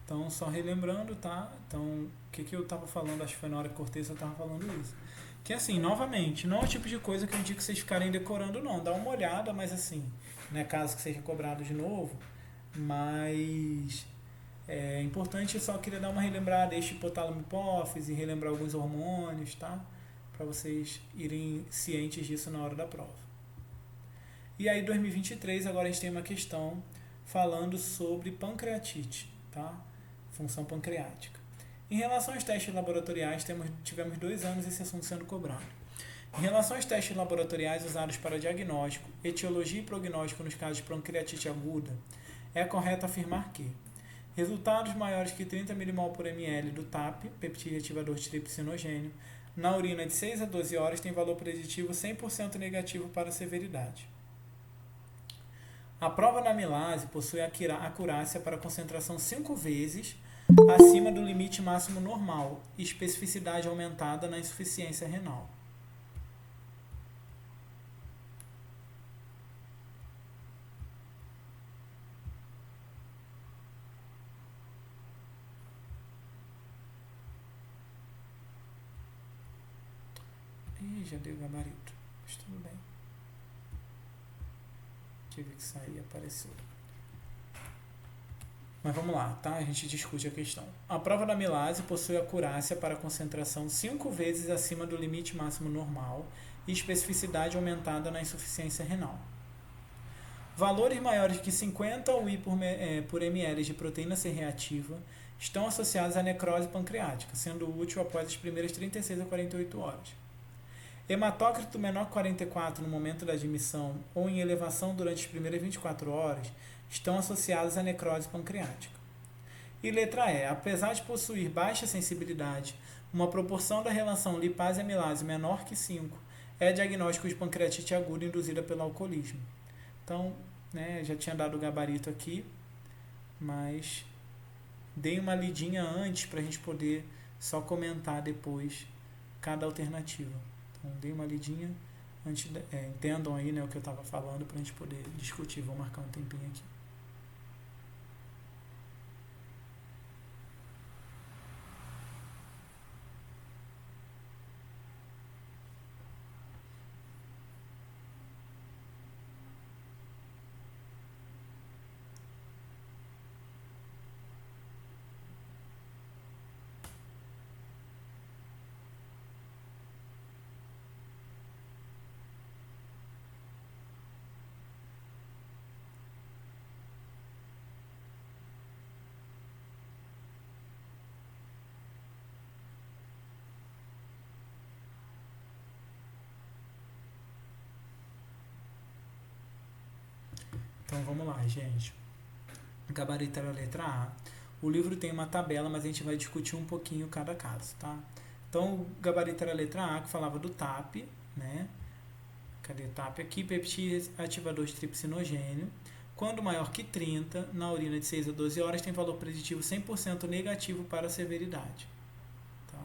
Então, só relembrando, tá? Então, o que eu estava falando, acho que foi na hora que cortei, eu estava falando isso. Que assim, novamente, não é o tipo de coisa que eu indico vocês ficarem decorando, não. Dá uma olhada, mas assim, não é caso que seja cobrado de novo, mas é importante, eu só queria dar uma relembrada, este hipotálamo hipófise, relembrar alguns hormônios, tá? Para vocês irem cientes disso na hora da prova. E aí, 2023, agora a gente tem uma questão falando sobre pancreatite, tá? Função pancreática. Em relação aos testes laboratoriais, tivemos 2 anos esse assunto sendo cobrado. Em relação aos testes laboratoriais usados para diagnóstico, etiologia e prognóstico nos casos de pancreatite aguda, é correto afirmar que resultados maiores que 30 mmol por ml do TAP, peptídeo ativador de tripsinogênio, na urina de 6 a 12 horas tem valor preditivo 100% negativo para severidade. A prova da amilase possui acurácia para concentração 5 vezes acima do limite máximo normal e especificidade aumentada na insuficiência renal. Ih, já deu gabarito. Mas tudo bem. Tive que sair e apareceu. Mas vamos lá, tá? A gente discute a questão. A prova da amilase possui acurácia para concentração 5 vezes acima do limite máximo normal e especificidade aumentada na insuficiência renal. Valores maiores que 50 UI por ml de proteína C reativa estão associados à necrose pancreática, sendo útil após as primeiras 36 a 48 horas. Hematócrito menor que 44 no momento da admissão ou em elevação durante as primeiras 24 horas estão associados à necrose pancreática. E letra E. Apesar de possuir baixa sensibilidade, uma proporção da relação lipase-amilase menor que 5 é diagnóstico de pancreatite aguda induzida pelo alcoolismo. Então, né, já tinha dado o gabarito aqui, mas dei uma lidinha antes para a gente poder só comentar depois cada alternativa. Então, dei uma lidinha antes, entendam aí, né, o que eu estava falando para a gente poder discutir. Vou marcar um tempinho aqui. Então vamos lá, gente. Gabarito era a letra A. O livro tem uma tabela, mas a gente vai discutir um pouquinho cada caso, tá? Então o gabarito era a letra A, que falava do TAP, né? Cadê o TAP aqui? Peptídeo ativador de tripsinogênio. Quando maior que 30, na urina de 6 a 12 horas, tem valor preditivo 100% negativo para a severidade. Tá?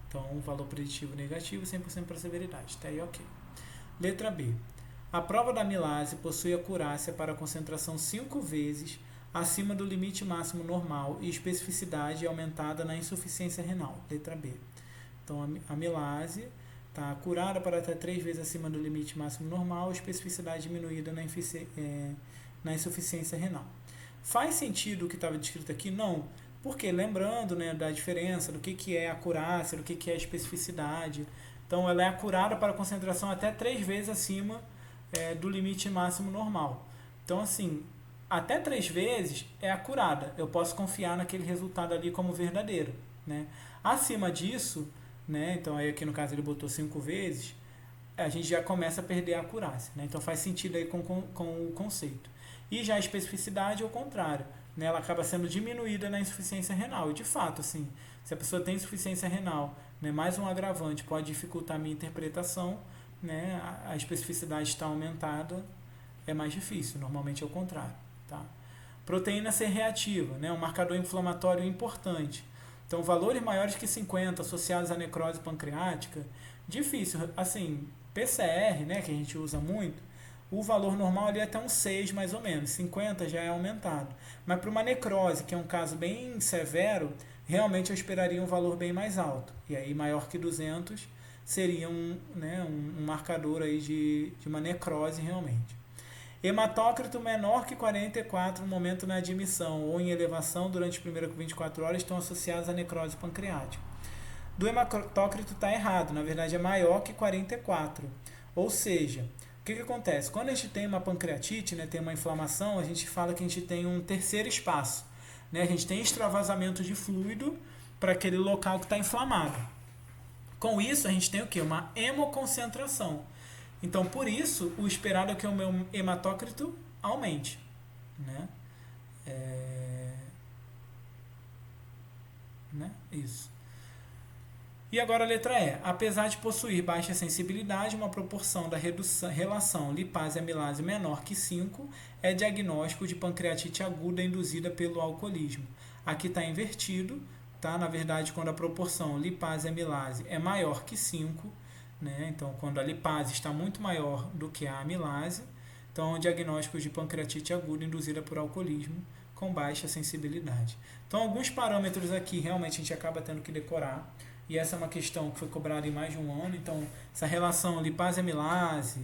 Então, valor preditivo negativo, 100% para a severidade. Tá aí, ok. Letra B. A prova da amilase possui acurácia para concentração 5 vezes acima do limite máximo normal e especificidade aumentada na insuficiência renal. Letra B. Então, a amilase está curada para até 3 vezes acima do limite máximo normal, especificidade diminuída na insuficiência renal. Faz sentido o que estava descrito aqui? Não. Porque, lembrando, né, da diferença do que é acurácia, do que é especificidade. Então, ela é acurada para concentração até 3 vezes acima do limite máximo normal. Então, assim, até 3 vezes é acurada. Eu posso confiar naquele resultado ali como verdadeiro, né? Acima disso, né, então aí aqui no caso ele botou 5 vezes, a gente já começa a perder a acurácia, né? Então faz sentido aí com o conceito. E já a especificidade é o contrário, né? Ela acaba sendo diminuída na insuficiência renal. E de fato, assim, se a pessoa tem insuficiência renal, né, mais um agravante pode dificultar a minha interpretação, né? A especificidade está aumentada, é mais difícil, normalmente é o contrário, tá? Proteína C reativa, né, um marcador inflamatório importante. Então, valores maiores que 50 associados à necrose pancreática, difícil. Assim, PCR, né, que a gente usa muito, o valor normal ali é até um 6 mais ou menos, 50 já é aumentado. Mas para uma necrose, que é um caso bem severo, realmente eu esperaria um valor bem mais alto. E aí maior que 200 seria um marcador aí de uma necrose realmente. Hematócrito menor que 44 no momento na admissão ou em elevação durante as primeiras 24 horas estão associados à necrose pancreática. Do hematócrito está errado, na verdade é maior que 44. Ou seja, o que acontece? Quando a gente tem uma pancreatite, né, tem uma inflamação, a gente fala que a gente tem um terceiro espaço. Né? A gente tem extravasamento de fluido para aquele local que está inflamado. Com isso, a gente tem o quê? Uma hemoconcentração. Então, por isso, o esperado é que o meu hematócrito aumente. Né? Isso. E agora a letra E. Apesar de possuir baixa sensibilidade, uma proporção da relação lipase-amilase menor que 5 é diagnóstico de pancreatite aguda induzida pelo alcoolismo. Aqui está invertido, tá? Na verdade, quando a proporção lipase-amilase é maior que 5, né? Então, quando a lipase está muito maior do que a amilase, então, diagnóstico de pancreatite aguda induzida por alcoolismo com baixa sensibilidade. Então, alguns parâmetros aqui realmente a gente acaba tendo que decorar. E essa é uma questão que foi cobrada em mais de um ano. Então, essa relação lipase-amilase,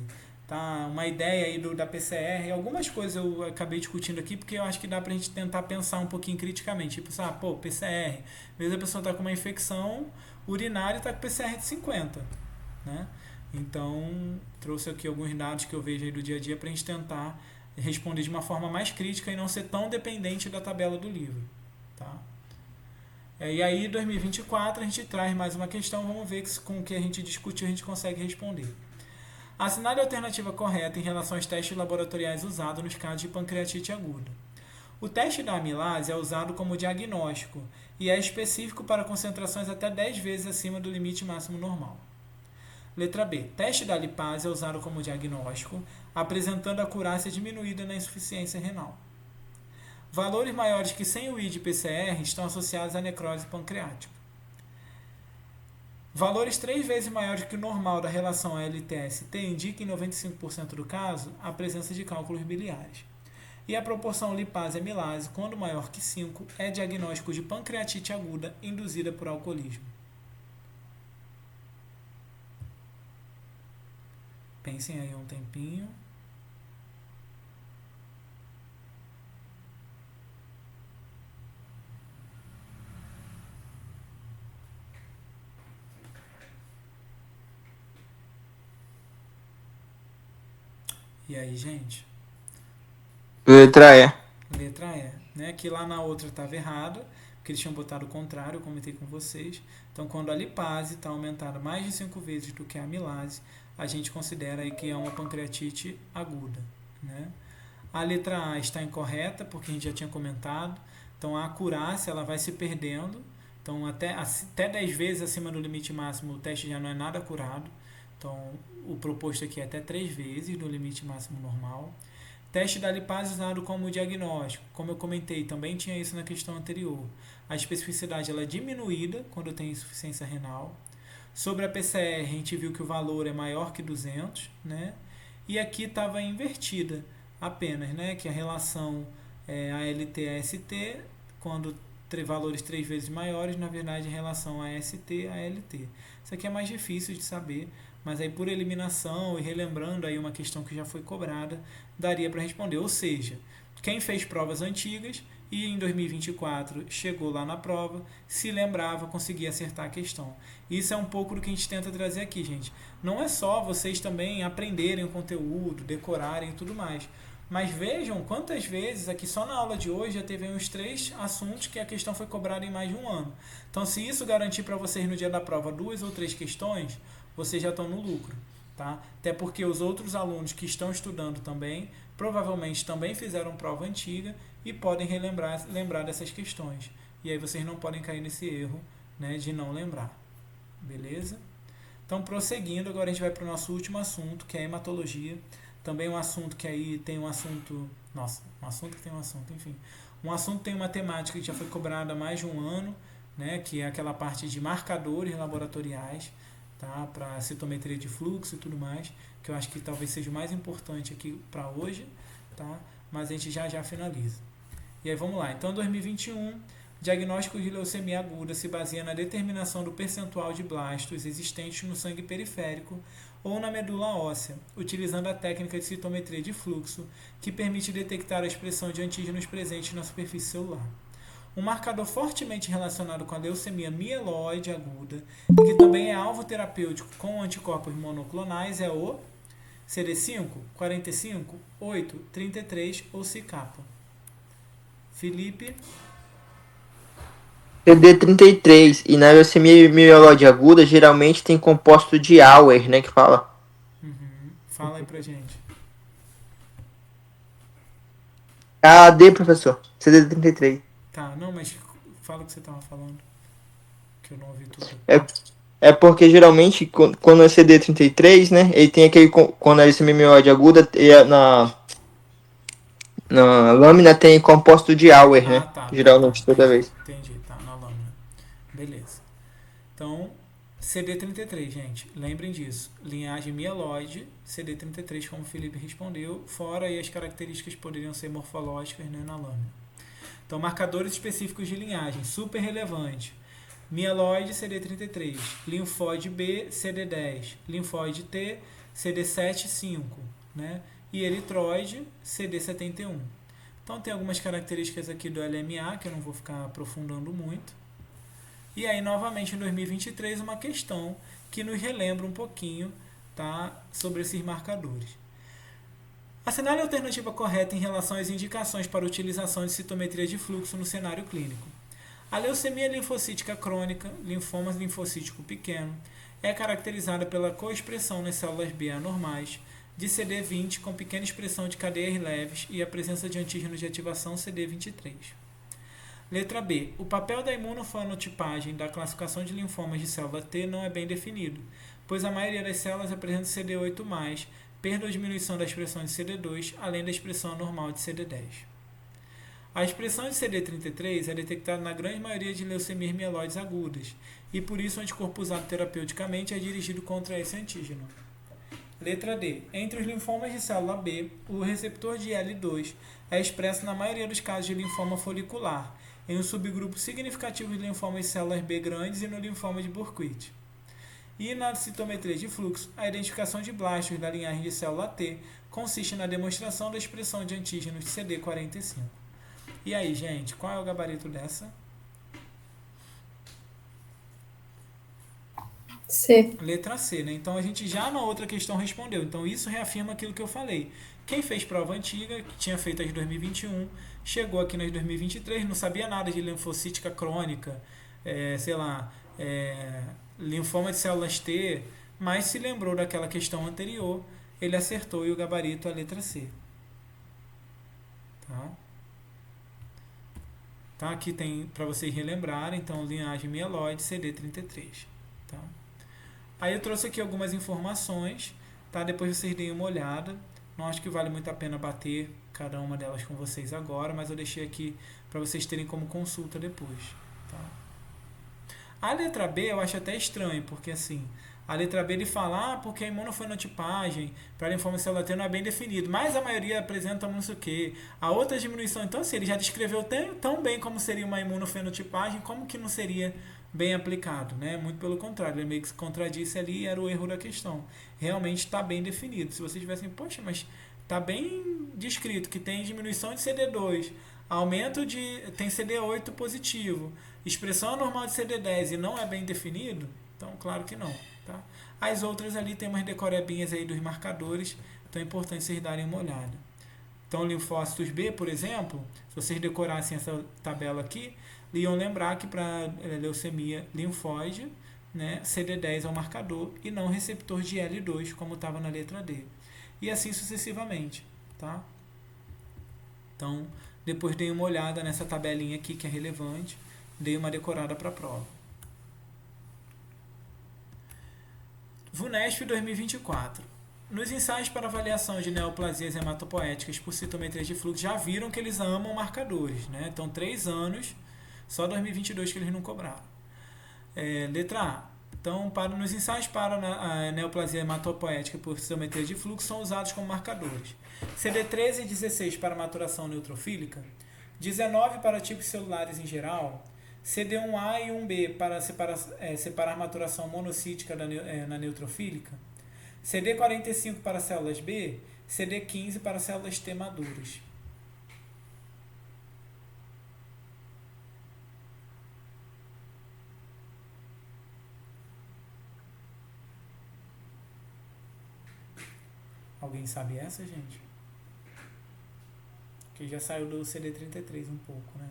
tá? Uma ideia aí da PCR, algumas coisas eu acabei discutindo aqui, porque eu acho que dá pra gente tentar pensar um pouquinho criticamente. Tipo, PCR, às vezes a pessoa tá com uma infecção urinária e tá com PCR de 50, né? Então, trouxe aqui alguns dados que eu vejo aí do dia a dia pra gente tentar responder de uma forma mais crítica e não ser tão dependente da tabela do livro, tá? E aí, em 2024, a gente traz mais uma questão, vamos ver se com o que a gente discutiu a gente consegue responder. Assinale a alternativa correta em relação aos testes laboratoriais usados nos casos de pancreatite aguda. O teste da amilase é usado como diagnóstico e é específico para concentrações até 10 vezes acima do limite máximo normal. Letra B. Teste da lipase é usado como diagnóstico, apresentando acurácia diminuída na insuficiência renal. Valores maiores que 100 UI de PCR estão associados à necrose pancreática. Valores 3 vezes maiores que o normal da relação ALT-ST indicam em 95% do caso a presença de cálculos biliares. E a proporção lipase-amilase, quando maior que 5, é diagnóstico de pancreatite aguda induzida por alcoolismo. Pensem aí um tempinho. E aí, gente? Letra E. Letra E, né? Que lá na outra estava errado, porque eles tinham botado o contrário, eu comentei com vocês. Então, quando a lipase está aumentada mais de 5 vezes do que a amilase, a gente considera aí que é uma pancreatite aguda, né? A letra A está incorreta, porque a gente já tinha comentado. Então, a acurácia ela vai se perdendo. Então, até 10 vezes acima do limite máximo, o teste já não é nada acurado. Então, o proposto aqui é até 3 vezes do limite máximo normal. Teste da lipase usado como diagnóstico. Como eu comentei, também tinha isso na questão anterior. A especificidade ela é diminuída quando tem insuficiência renal. Sobre a PCR, a gente viu que o valor é maior que 200, né? E aqui estava invertida apenas, né? Que a relação ALT-AST, quando valores 3 vezes maiores, na verdade, em relação a AST a ALT. Isso aqui é mais difícil de saber, mas aí por eliminação e relembrando aí uma questão que já foi cobrada, daria para responder. Ou seja, quem fez provas antigas e em 2024 chegou lá na prova, se lembrava, conseguia acertar a questão. Isso é um pouco do que a gente tenta trazer aqui, gente. Não é só vocês também aprenderem o conteúdo, decorarem e tudo mais. Mas vejam quantas vezes, aqui só na aula de hoje, já teve uns 3 assuntos que a questão foi cobrada em mais de um ano. Então, se isso garantir para vocês no dia da prova 2 ou 3 questões, vocês já estão no lucro. Tá? Até porque os outros alunos que estão estudando também, provavelmente também fizeram prova antiga e podem lembrar dessas questões. E aí vocês não podem cair nesse erro, né, de não lembrar. Beleza? Então, prosseguindo, agora a gente vai para o nosso último assunto, que é a hematologia. Também um assunto que aí tem um assunto... Nossa, um assunto que tem um assunto, enfim. Um assunto que tem uma temática que já foi cobrada há mais de um ano, né, que é aquela parte de marcadores laboratoriais. tá? Para citometria de fluxo e tudo mais, que eu acho que talvez seja o mais importante aqui para hoje, tá? Mas a gente já finaliza. E aí vamos lá. Então, 2021, diagnóstico de leucemia aguda se baseia na determinação do percentual de blastos existentes no sangue periférico ou na medula óssea, utilizando a técnica de citometria de fluxo, que permite detectar a expressão de antígenos presentes na superfície celular. Um marcador fortemente relacionado com a leucemia mieloide aguda, e que também é alvo terapêutico com anticorpos monoclonais, é o CD5, 45, 8, 33 ou CICAPA. Felipe? CD33. E na leucemia mieloide aguda, geralmente tem composto de Auer, né, que fala. Fala aí pra gente. AD, professor. CD33. Tá, não, mas fala o que você tava falando, que eu não ouvi tudo. É porque geralmente, quando é CD33, né, ele tem aquele, quando é leucemia mieloide aguda, na lâmina tem composto de Auer, né, geralmente, toda vez. Entendi, tá, na lâmina. Beleza. Então, CD33, gente, lembrem disso. Linhagem mieloide, CD33, como o Felipe respondeu, fora aí as características que poderiam ser morfológicas, né, na lâmina. Então, marcadores específicos de linhagem, super relevante. Mieloide, CD33. Linfóide B, CD10. Linfóide T, CD7, 5. Né? E eritroide, CD71. Então, tem algumas características aqui do LMA, que eu não vou ficar aprofundando muito. E aí, novamente, em 2023, uma questão que nos relembra um pouquinho, tá, sobre esses marcadores. Assinale a alternativa correta em relação às indicações para a utilização de citometria de fluxo no cenário clínico. A leucemia linfocítica crônica, linfoma linfocítico pequeno, é caracterizada pela coexpressão nas células B anormais de CD20 com pequena expressão de cadeias leves e a presença de antígenos de ativação CD23. Letra B. O papel da imunofenotipagem da classificação de linfomas de célula T não é bem definido, pois a maioria das células apresenta CD8+, perda ou diminuição da expressão de CD2, além da expressão anormal de CD10. A expressão de CD33 é detectada na grande maioria de leucemias mieloides agudas, e por isso o anticorpo usado terapeuticamente é dirigido contra esse antígeno. Letra D. Entre os linfomas de célula B, o receptor de L2 é expresso na maioria dos casos de linfoma folicular, em um subgrupo significativo de linfomas de células B grandes e no linfoma de Burkitt. E na citometria de fluxo, a identificação de blastos da linhagem de célula T consiste na demonstração da expressão de antígenos de CD45. E aí, gente, qual é o gabarito dessa? C. Letra C, né? Então a gente já na outra questão respondeu. Então isso reafirma aquilo que eu falei. Quem fez prova antiga, que tinha feito as de 2021, chegou aqui nas de 2023, não sabia nada de linfocítica crônica, linfoma de células T, mas se lembrou daquela questão anterior, ele acertou e o gabarito é a letra C. Tá? Aqui tem para vocês relembrarem, então, linhagem mieloide, CD33. Tá? Aí eu trouxe aqui algumas informações, tá? Depois vocês deem uma olhada. Não acho que vale muito a pena bater cada uma delas com vocês agora, mas eu deixei aqui para vocês terem como consulta depois. Tá? A letra B eu acho até estranho, porque assim, a letra B ele fala, porque a imunofenotipagem para linfoma celular T não é bem definido, mas a maioria apresenta não sei o quê. A outra diminuição, então assim, ele já descreveu tão bem como seria uma imunofenotipagem, como que não seria bem aplicado, né? Muito pelo contrário, ele meio que se contradisse ali e era o erro da questão. Realmente está bem definido. Se vocês tivessem, poxa, mas está bem descrito que tem diminuição de CD2, aumento tem CD8 positivo, expressão anormal de CD10 e não é bem definido, então claro que não. Tá? As outras ali tem umas decorebinhas aí dos marcadores, então é importante vocês darem uma olhada. Então, linfócitos B, por exemplo, se vocês decorassem essa tabela aqui, iam lembrar que para leucemia linfóide, né, CD10 é o marcador e não receptor de L2, como estava na letra D. E assim sucessivamente. Tá? Então, depois dei uma olhada nessa tabelinha aqui que é relevante, dei uma decorada para a prova. VUNESP 2024. Nos ensaios para avaliação de neoplasias hematopoéticas por citometria de fluxo, já viram que eles amam marcadores. Né? Então, 3 anos, só 2022 que eles não cobraram. Letra A. Então, nos ensaios para a neoplasia hematopoética por cistometria de fluxo são usados como marcadores. CD13 e 16 para maturação neutrofílica, 19 para tipos celulares em geral, CD1A e 1B para separar maturação monocítica na neutrofílica, CD45 para células B, CD15 para células T maduras. Alguém sabe essa, gente? Que já saiu do CD33 um pouco, né?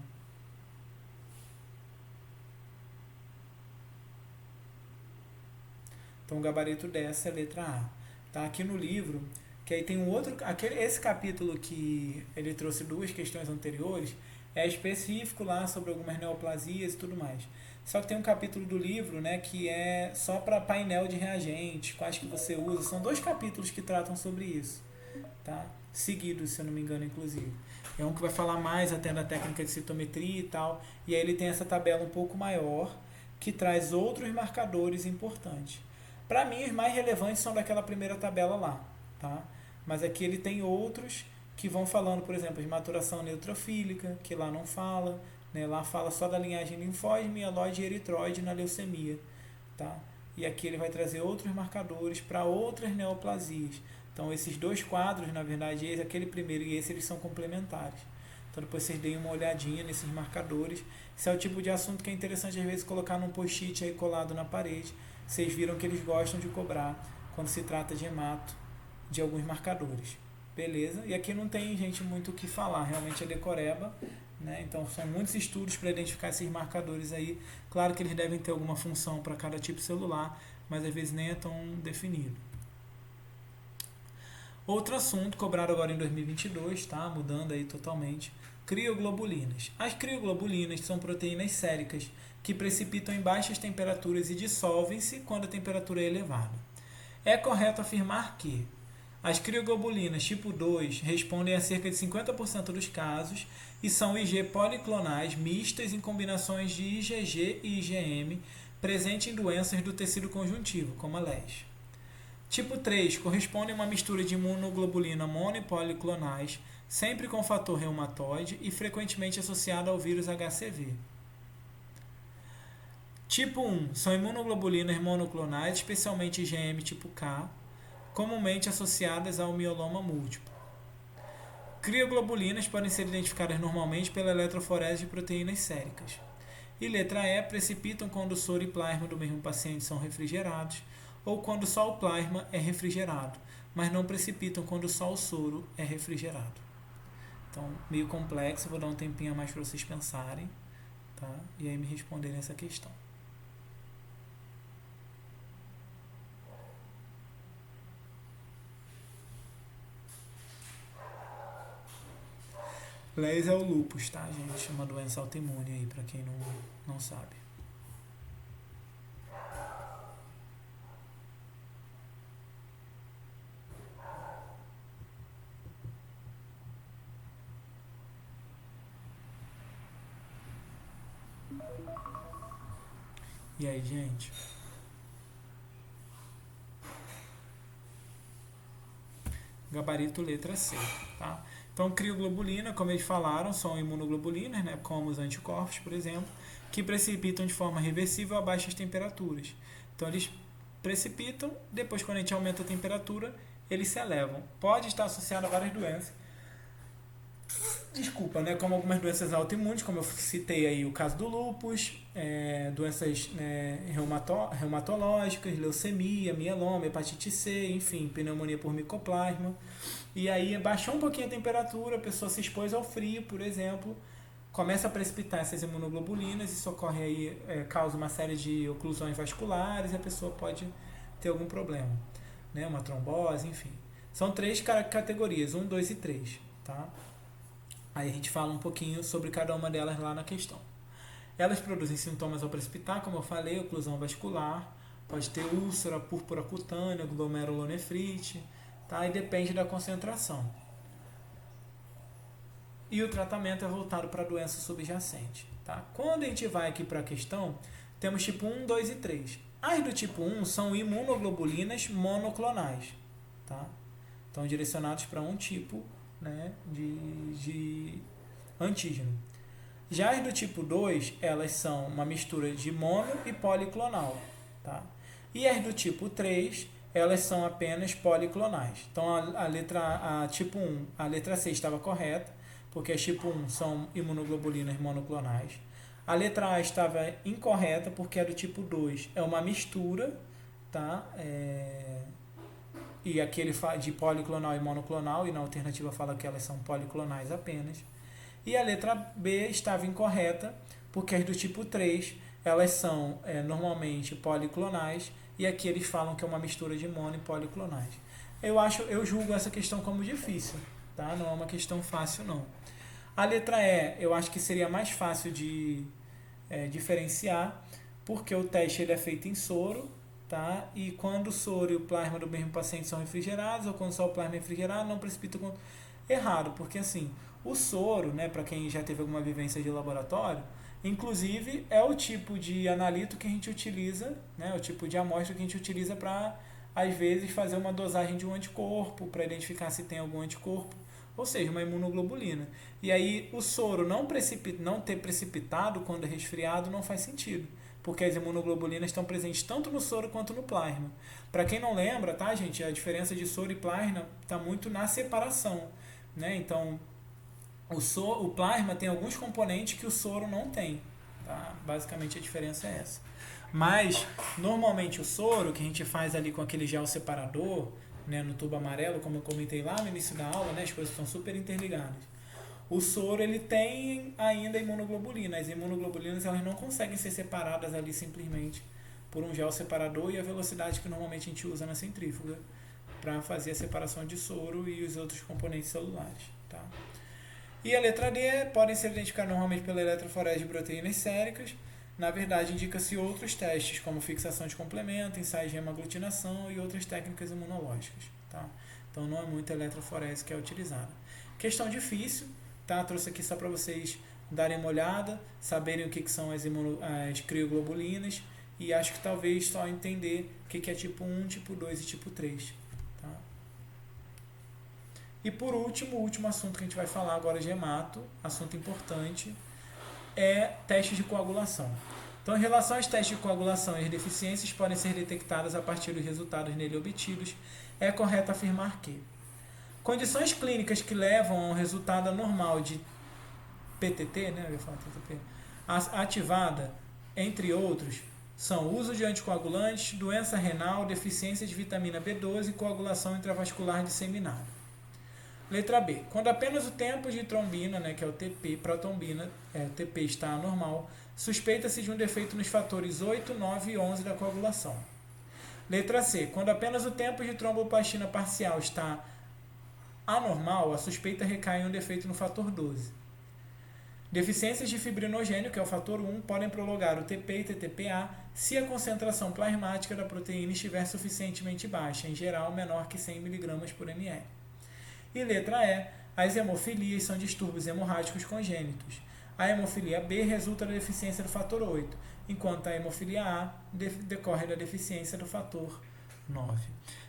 Então o gabarito dessa é a letra A. Tá aqui no livro, que aí tem um outro... Esse capítulo que ele trouxe duas questões anteriores é específico lá sobre algumas neoplasias e tudo mais. Só que tem um capítulo do livro, né, que é só para painel de reagentes, quais que você usa. São 2 capítulos que tratam sobre isso, tá? Seguidos, se eu não me engano, inclusive. É um que vai falar mais até da técnica de citometria e tal. E aí ele tem essa tabela um pouco maior, que traz outros marcadores importantes. Para mim, os mais relevantes são daquela primeira tabela lá, tá? Mas aqui ele tem outros que vão falando, por exemplo, de maturação neutrofílica, que lá não fala, né? Lá fala só da linhagem linfóide, mieloide e eritróide na leucemia, tá? E aqui ele vai trazer outros marcadores para outras neoplasias. Então, esses 2 quadros, na verdade, aquele primeiro e esse, eles são complementares. Então, depois vocês deem uma olhadinha nesses marcadores. Esse é o tipo de assunto que é interessante, às vezes, colocar num post-it aí colado na parede. Vocês viram que eles gostam de cobrar, quando se trata de hemato, de alguns marcadores. Beleza? E aqui não tem, gente, muito o que falar. Realmente é decoreba, né? Então, são muitos estudos para identificar esses marcadores aí. Claro que eles devem ter alguma função para cada tipo celular, mas às vezes nem é tão definido. Outro assunto cobrado agora em 2022, tá? Mudando aí totalmente. Crioglobulinas. As crioglobulinas são proteínas séricas que precipitam em baixas temperaturas e dissolvem-se quando a temperatura é elevada. É correto afirmar que as crioglobulinas tipo 2 respondem a cerca de 50% dos casos e são Ig policlonais mistas em combinações de IgG e IgM presentes em doenças do tecido conjuntivo, como a LES. Tipo 3 corresponde a uma mistura de imunoglobulina mono e policlonais, sempre com fator reumatoide e frequentemente associada ao vírus HCV. Tipo 1 são imunoglobulinas monoclonais, especialmente IgM tipo K, comumente associadas ao mieloma múltiplo. Crioglobulinas podem ser identificadas normalmente pela eletroforese de proteínas séricas. E letra E, precipitam quando o soro e plasma do mesmo paciente são refrigerados, ou quando só o plasma é refrigerado, mas não precipitam quando só o soro é refrigerado. Então, meio complexo, vou dar um tempinho a mais para vocês pensarem, tá? E aí me responderem essa questão. LES é o lúpus, tá, gente? Uma doença autoimune aí, para quem não sabe. E aí, gente? Gabarito letra C, tá? Então, crioglobulina, como eles falaram, são imunoglobulinas, né, como os anticorpos, por exemplo, que precipitam de forma reversível a baixas temperaturas. Então, eles precipitam, depois, quando a gente aumenta a temperatura, eles se elevam. Pode estar associado a várias doenças. Desculpa, né? Como algumas doenças autoimunes, como eu citei aí o caso do lúpus, doenças reumatológicas, leucemia, mieloma, hepatite C, enfim, pneumonia por micoplasma. E aí baixou um pouquinho a temperatura, a pessoa se expôs ao frio, por exemplo, começa a precipitar essas imunoglobulinas, isso ocorre aí, causa uma série de oclusões vasculares, e a pessoa pode ter algum problema, né? Uma trombose, enfim. São 3 categorias, 1, 2 e 3, tá? Aí a gente fala um pouquinho sobre cada uma delas lá na questão. Elas produzem sintomas ao precipitar, como eu falei, oclusão vascular, pode ter úlcera, púrpura cutânea, glomerulonefrite, tá? E depende da concentração. E o tratamento é voltado para a doença subjacente, tá? Quando a gente vai aqui para a questão, temos tipo 1, 2 e 3. As do tipo 1 são imunoglobulinas monoclonais, tá? Estão direcionados para um tipo, né, de antígeno. Já as do tipo 2, elas são uma mistura de mono e policlonal, tá? E as do tipo 3, elas são apenas policlonais. Então a tipo 1, a letra C estava correta, porque as tipo 1 são imunoglobulinas monoclonais. A letra A estava incorreta, porque a do tipo 2 é uma mistura, tá? E aquele de policlonal e monoclonal, e na alternativa fala que elas são policlonais apenas. E a letra B estava incorreta, porque as do tipo 3, elas são normalmente policlonais, e aqui eles falam que é uma mistura de mono e policlonais. Eu julgo essa questão como difícil, tá? Não é uma questão fácil, não. A letra E, eu acho que seria mais fácil de diferenciar, porque o teste ele é feito em soro, tá? E quando o soro e o plasma do mesmo paciente são refrigerados, ou quando só o plasma é refrigerado, não precipita errado, porque assim, o soro, né, para quem já teve alguma vivência de laboratório, inclusive é o tipo de analito que a gente utiliza, né, o tipo de amostra que a gente utiliza para, às vezes, fazer uma dosagem de um anticorpo, para identificar se tem algum anticorpo, ou seja, uma imunoglobulina. E aí o soro não ter precipitado quando é resfriado não faz sentido, porque as imunoglobulinas estão presentes tanto no soro quanto no plasma. Para quem não lembra, tá, gente, a diferença de soro e plasma está muito na separação, né? Então, o plasma tem alguns componentes que o soro não tem, tá? Basicamente a diferença é essa. Mas, normalmente o soro, que a gente faz ali com aquele gel separador, né, no tubo amarelo, como eu comentei lá no início da aula, né, as coisas estão super interligadas. O soro ele tem ainda imunoglobulina. As imunoglobulinas elas não conseguem ser separadas ali simplesmente por um gel separador e a velocidade que normalmente a gente usa na centrífuga para fazer a separação de soro e os outros componentes celulares. Tá? E a letra D podem ser identificadas normalmente pela eletroforese de proteínas séricas. Na verdade, indica-se outros testes, como fixação de complemento, ensaios de hemaglutinação e outras técnicas imunológicas. Tá? Então, não é muito a eletroforese que é utilizada. Questão difícil, tá? Trouxe aqui só para vocês darem uma olhada, saberem o que são as crioglobulinas e acho que talvez só entender o que é tipo 1, tipo 2 e tipo 3. Tá? E por último, o último assunto que a gente vai falar agora de hemato, assunto importante, é testes de coagulação. Então, em relação aos testes de coagulação e as deficiências podem ser detectadas a partir dos resultados nele obtidos, é correto afirmar que condições clínicas que levam a um resultado anormal de PTT, né, eu ia falar TTP, ativada, entre outros, são uso de anticoagulantes, doença renal, deficiência de vitamina B12 e coagulação intravascular disseminada. Letra B. Quando apenas o tempo de trombina, né, que é o TP, protombina, o TP está anormal, suspeita-se de um defeito nos fatores 8, 9 e 11 da coagulação. Letra C. Quando apenas o tempo de tromboplastina parcial está anormal, a suspeita recai em um defeito no fator 12. Deficiências de fibrinogênio, que é o fator 1, podem prolongar o TP e TTPA se a concentração plasmática da proteína estiver suficientemente baixa, em geral menor que 100 mg por ml. E letra E, as hemofilias são distúrbios hemorrágicos congênitos. A hemofilia B resulta da deficiência do fator 8, enquanto a hemofilia A decorre da deficiência do fator 9.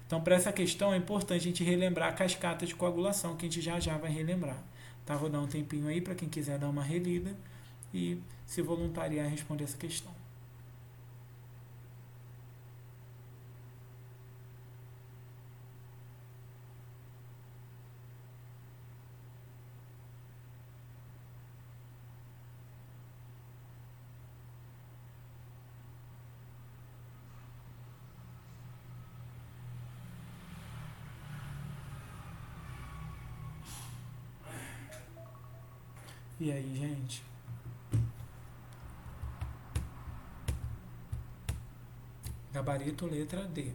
Então, para essa questão, é importante a gente relembrar a cascata de coagulação, que a gente já vai relembrar. Tá? Vou dar um tempinho aí para quem quiser dar uma relida e se voluntariar a responder essa questão. E aí, gente? Gabarito letra D,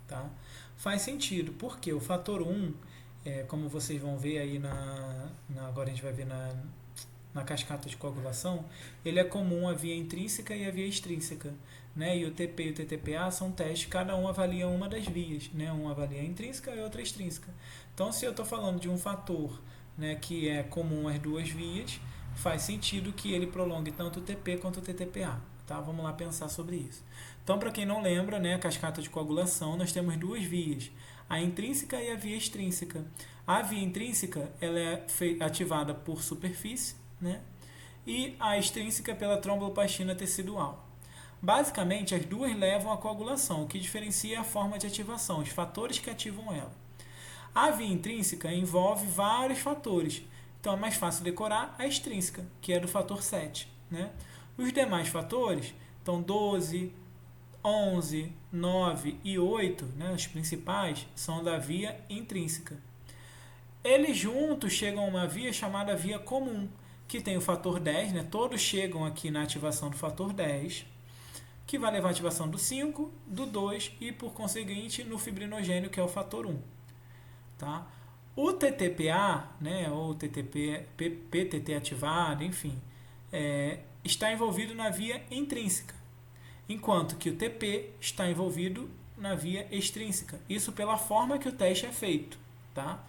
tá? Faz sentido, porque o fator 1, como vocês vão ver aí agora a gente vai ver na cascata de coagulação, ele é comum a via intrínseca e a via extrínseca, né? E o TP e o TTPA são testes, cada um avalia uma das vias, né? Um avalia a intrínseca e outra extrínseca. Então, se eu estou falando de um fator, né, que é comum às duas vias, faz sentido que ele prolongue tanto o TP quanto o TTPA, Tá? Vamos lá pensar sobre isso. Então, para quem não lembra, né, a cascata de coagulação, nós temos duas vias, a intrínseca e a via extrínseca. A via intrínseca ela é ativada por superfície, né, e a extrínseca pela tromboplastina tecidual. Basicamente, as duas levam à coagulação, o que diferencia a forma de ativação, os fatores que ativam ela. A via intrínseca envolve vários fatores, então é mais fácil decorar a extrínseca, que é do fator 7. Né? Os demais fatores, então 12, 11, 9 e 8, né, os principais, são da via intrínseca. Eles juntos chegam a uma via chamada via comum, que tem o fator 10, né, todos chegam aqui na ativação do fator 10, que vai levar à ativação do 5, do 2 e, por conseguinte, no fibrinogênio, que é o fator 1. Tá? O TTPA, né, ou PTT ativado, enfim, está envolvido na via intrínseca, enquanto que o TP está envolvido na via extrínseca. Isso pela forma que o teste é feito. Tá?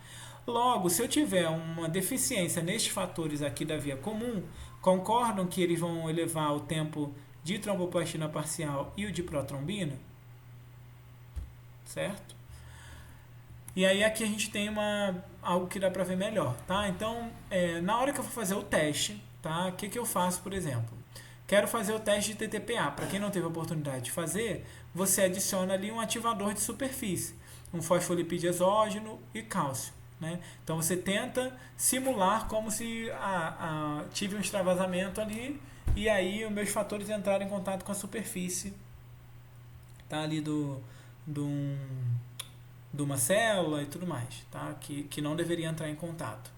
Logo, se eu tiver uma deficiência nestes fatores aqui da via comum, concordam que eles vão elevar o tempo de tromboplastina parcial e o de protrombina? Certo? E aí aqui a gente tem algo que dá para ver melhor, tá? Então, na hora que eu for fazer o teste, tá? O que eu faço, por exemplo? Quero fazer o teste de TTPA. Para quem não teve a oportunidade de fazer, você adiciona ali um ativador de superfície, um fosfolipídio exógeno e cálcio. Né? Então você tenta simular como se tive um extravasamento ali e aí os meus fatores entraram em contato com a superfície, tá? Ali de uma célula e tudo mais, tá? Que não deveria entrar em contato.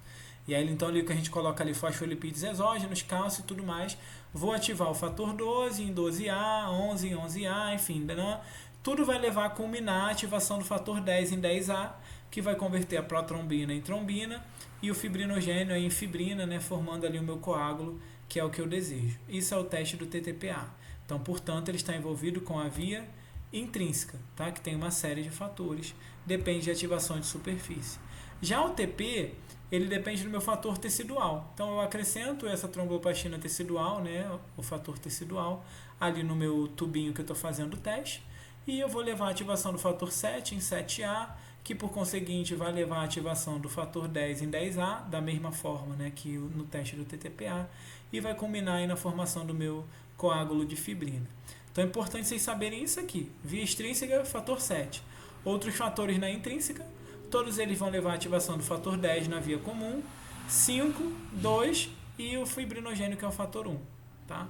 E aí então ali que a gente coloca ali fosfolipídios exógenos, cálcio e tudo mais, vou ativar o fator 12 em 12A, 11 em 11A, enfim, né? Tudo vai levar a culminar a ativação do fator 10 em 10A, que vai converter a protrombina em trombina e o fibrinogênio em fibrina, né, formando ali o meu coágulo, que é o que eu desejo. Isso é o teste do TTPA. Então, portanto, ele está envolvido com a via intrínseca, tá? Que tem uma série de fatores, depende de ativação de superfície. Já o TP, ele depende do meu fator tecidual. Então, eu acrescento essa tromboplastina tecidual, né, o fator tecidual, ali no meu tubinho que eu estou fazendo o teste, e eu vou levar a ativação do fator 7 em 7A, que por conseguinte vai levar a ativação do fator 10 em 10A, da mesma forma, né, que no teste do TTPA, e vai culminar aí na formação do meu coágulo de fibrina. Então é importante vocês saberem isso aqui. Via extrínseca, fator 7. Outros fatores na intrínseca, todos eles vão levar a ativação do fator 10 na via comum, 5, 2 e o fibrinogênio, que é o fator 1. Tá?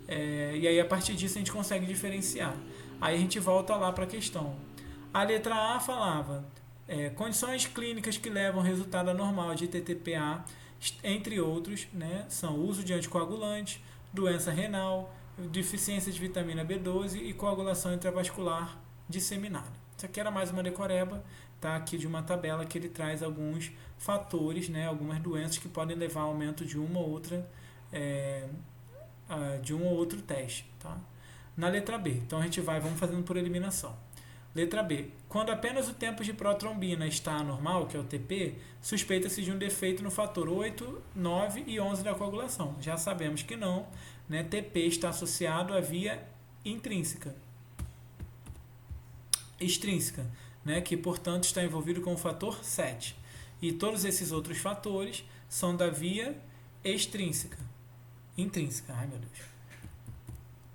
E aí a partir disso a gente consegue diferenciar. Aí a gente volta lá para a questão. A letra A falava condições clínicas que levam ao resultado anormal de TTPA, entre outros, né, são uso de anticoagulantes, doença renal, deficiência de vitamina B12 e coagulação intravascular disseminada. Isso aqui era mais uma decoreba, tá, aqui de uma tabela que ele traz alguns fatores, né, algumas doenças que podem levar ao aumento de uma ou outra de um ou outro teste. Tá? Na letra B, então a gente vamos fazendo por eliminação. Letra B. Quando apenas o tempo de protrombina está anormal, que é o TP, suspeita-se de um defeito no fator 8, 9 e 11 da coagulação. Já sabemos que não, né? TP está associado à via intrínseca. Extrínseca, né? Que, portanto, está envolvido com o fator 7. E todos esses outros fatores são da via extrínseca. Intrínseca, ai meu Deus.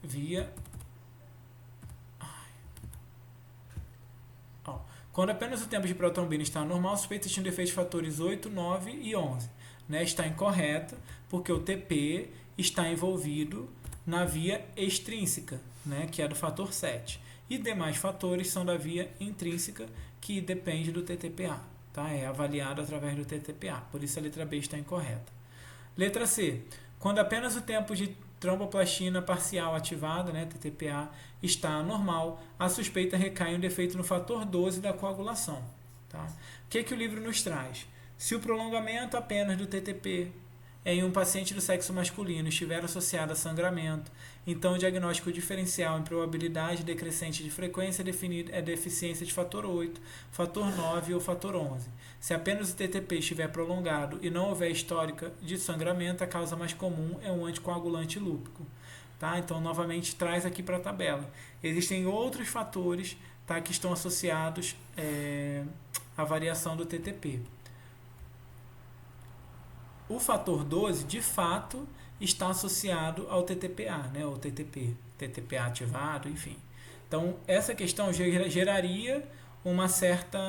Via... Quando apenas o tempo de protrombina está normal, suspeita de um defeito de fatores 8, 9 e 11. Né? Está incorreta, porque o TP está envolvido na via extrínseca, né? Que é do fator 7. E demais fatores são da via intrínseca, que depende do TTPA. Tá? É avaliado através do TTPA, por isso a letra B está incorreta. Letra C. Quando apenas o tempo de tromboplastina parcial ativada, né, TTPA, está anormal, a suspeita recai em um defeito no fator 12 da coagulação. Tá? O que o livro nos traz? Se o prolongamento apenas do TTP em um paciente do sexo masculino estiver associado a sangramento, então o diagnóstico diferencial em probabilidade decrescente de frequência definido é deficiência de fator 8, fator 9 ou fator 11. Se apenas o TTP estiver prolongado e não houver histórica de sangramento, a causa mais comum é um anticoagulante lúpico. Tá? Então, novamente, traz aqui para a tabela. Existem outros fatores, tá, que estão associados à variação do TTP. O fator 12, de fato, está associado ao TTPA, né? Ou TTPA ativado, enfim. Então, essa questão geraria uma certa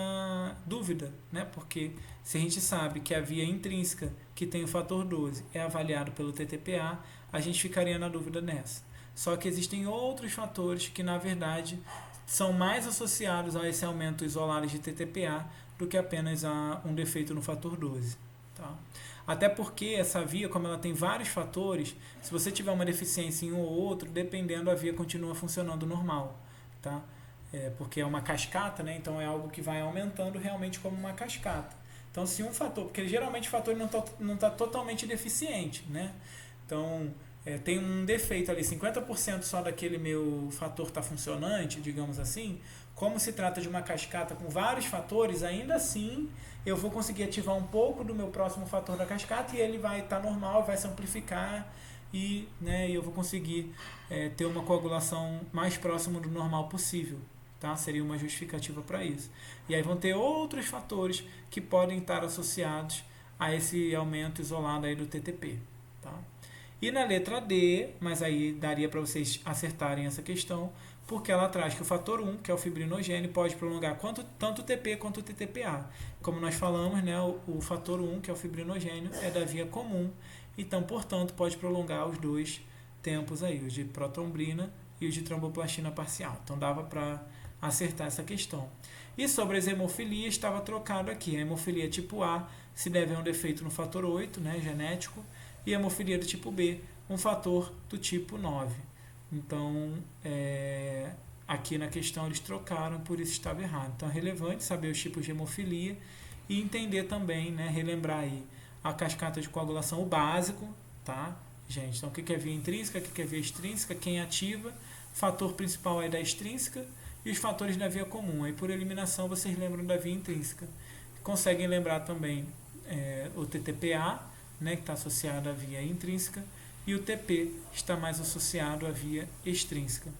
dúvida, né? Porque se a gente sabe que a via intrínseca que tem o fator 12 é avaliado pelo TTPA, a gente ficaria na dúvida nessa. Só que existem outros fatores que, na verdade, são mais associados a esse aumento isolado de TTPA do que apenas a um defeito no fator 12. Tá? Até porque essa via, como ela tem vários fatores, se você tiver uma deficiência em um ou outro, dependendo, a via continua funcionando normal. Tá? Porque é uma cascata, né? Então é algo que vai aumentando realmente como uma cascata. Então, se um fator, porque geralmente o fator não está totalmente deficiente, né? Então, tem um defeito ali, 50% só daquele meu fator está funcionante, digamos assim. Como se trata de uma cascata com vários fatores, ainda assim eu vou conseguir ativar um pouco do meu próximo fator da cascata e ele vai estar normal, vai se amplificar e, né, eu vou conseguir ter uma coagulação mais próxima do normal possível. Tá? Seria uma justificativa para isso. E aí vão ter outros fatores que podem estar associados a esse aumento isolado aí do TTP. Tá? E na letra D, mas aí daria para vocês acertarem essa questão, porque ela traz que o fator 1, que é o fibrinogênio, pode prolongar tanto o TP quanto o TTPA. Como nós falamos, né, o fator 1, que é o fibrinogênio, é da via comum, então, portanto, pode prolongar os dois tempos aí, o de protrombrina e o de tromboplastina parcial. Então, dava para acertar essa questão. E sobre as hemofilias, estava trocado aqui. A hemofilia tipo A se deve a um defeito no fator 8, né, genético, e a hemofilia do tipo B, um fator do tipo 9. Então, aqui na questão eles trocaram, por isso estava errado. Então, é relevante saber os tipos de hemofilia e entender também, né, relembrar aí a cascata de coagulação, o básico, tá, gente? Então, o que é via intrínseca, o que é via extrínseca, quem ativa, fator principal é da extrínseca e os fatores da via comum. Aí, por eliminação, vocês lembram da via intrínseca. Conseguem lembrar também o TTPA, né, que está associado à via intrínseca, e o TP está mais associado à via extrínseca.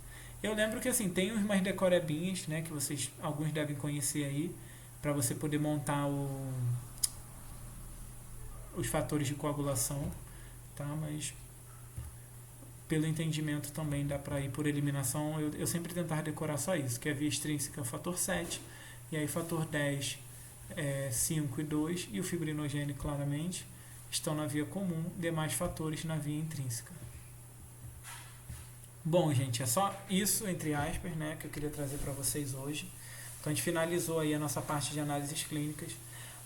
Eu lembro que assim, tem umas decorebinhas, né, que vocês, alguns devem conhecer aí, para você poder montar os fatores de coagulação, tá? Mas pelo entendimento também dá para ir por eliminação. Eu sempre tentava decorar só isso, que a via extrínseca é o fator 7, e aí fator 10 é 5 e 2, e o fibrinogênio claramente estão na via comum, demais fatores na via intrínseca. Bom, gente, é só isso, entre aspas, né, que eu queria trazer para vocês hoje. Então, a gente finalizou aí a nossa parte de análises clínicas.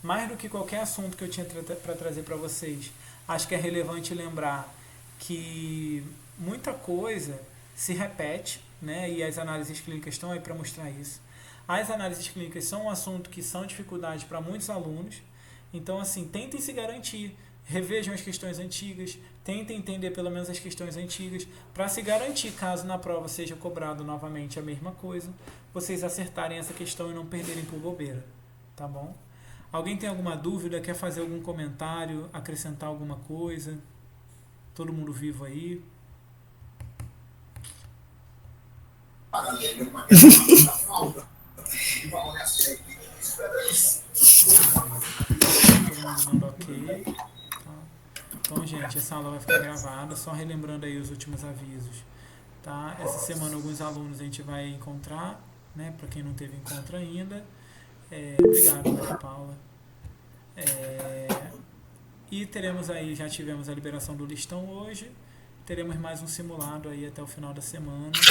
Mais do que qualquer assunto que eu tinha para trazer para vocês, acho que é relevante lembrar que muita coisa se repete, né, e as análises clínicas estão aí para mostrar isso. As análises clínicas são um assunto que são dificuldade para muitos alunos. Então, assim, tentem se garantir. Revejam as questões antigas, tentem entender pelo menos as questões antigas, para se garantir, caso na prova seja cobrado novamente a mesma coisa, vocês acertarem essa questão e não perderem por bobeira, tá bom? Alguém tem alguma dúvida, quer fazer algum comentário, acrescentar alguma coisa? Todo mundo vivo aí? Todo mundo dando ok. Então, gente, essa aula vai ficar gravada, só relembrando aí os últimos avisos, tá? Essa semana alguns alunos a gente vai encontrar, né? Para quem não teve encontro ainda. Obrigado, Maria Paula. E teremos aí, já tivemos a liberação do listão hoje, teremos mais um simulado aí até o final da semana.